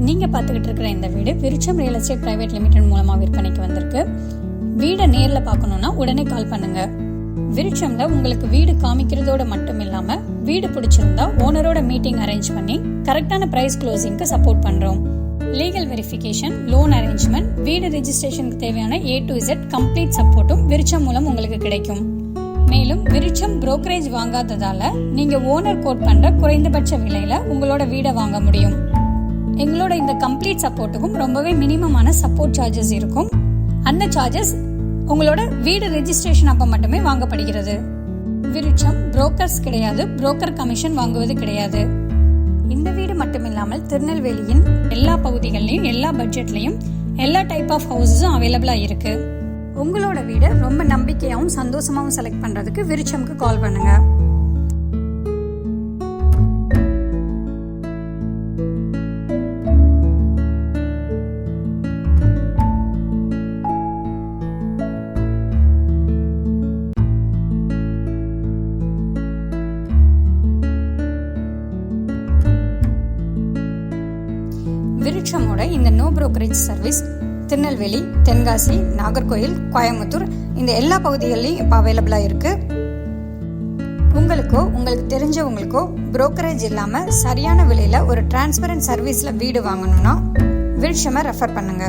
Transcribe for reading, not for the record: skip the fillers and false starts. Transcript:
நீங்க பார்த்துக்கிட்டு இருக்கிற இந்த வீடு விருட்சம் ரியல் எஸ்டேட் பிரைவேட் லிமிடெட் மூலமா விற்பனைக்கு வந்திருக்கு. வீடை நேர்ல பார்க்கணும்னா உடனே கால் பண்ணுங்க. விருட்சம்ல உங்களுக்கு வீடு காமிக்கிறதோட மட்டும் இல்லாம வீடு பிடிச்சிருந்தா ஓனரோட மீட்டிங் அரேஞ்ச் பண்ணி கரெக்டான பிரைஸ் க்ளோசிங்க்கு சப்போர்ட் பண்றோம். லீகல் வெரிஃபிகேஷன், லோன் அரேஞ்ச்மெண்ட், வீடு ரெஜிஸ்ட்ரேஷனுக்கு தேவையான A to Z கம்ப்ளீட் சப்போர்ட்டும் விருட்சம் மூலம் உங்களுக்கு கிடைக்கும். மேலும் விருட்சம் புரோக்கரேஜ் வாங்காததால நீங்க ஓனர் கோட் பண்ற குறைந்தபட்ச விலையில உங்களோட வீடை வாங்க முடியும். எங்களோட இந்த கம்ப்ளீட் சப்போர்ட்டுக்கும் ரொம்பவே மினிமமான சப்போர்ட் சார்ஜஸ் இருக்கும். அந்த சார்ஜஸ் உங்களோட வீடு ரெஜிஸ்ட்ரேஷன் அப்ப மட்டுமே வாங்கப்படுகிறது. விருட்சம் புரோக்கர்ஸ் கிடையாது, புரோக்கர் கமிஷன் வாங்குவது கிடையாது. இந்த வீடு மட்டுமில்லாமல் திருநெல்வேலியின் எல்லா பகுதிகளிலும் எல்லா பட்ஜெட்லயும் எல்லா டைப் ஆஃப் ஹவுசஸும் அவைலபிளா இருக்கு. உங்களோட வீடை ரொம்ப நம்பிக்கையாவும் சந்தோஷமாவும் செலக்ட் பண்றதுக்கு விருட்சம்க்கு கால் பண்ணுங்க. விருட்சமோட இந்த no brokerage service Tirunelveli, Tenkasi, Nagercoil, Coimbatore இந்த எல்லா பகுதிகளிலும் இப்போ அவைலபிளா இருக்கு. உங்களுக்கு தெரிஞ்சவங்களுக்கோ புரோக்கரேஜ் இல்லாம சரியான விலையில ஒரு டிரான்ஸ்பரண்ட் சர்வீஸ்ல வீடு வாங்கணும்னா விருட்சமை ரெஃபர் பண்ணுங்க.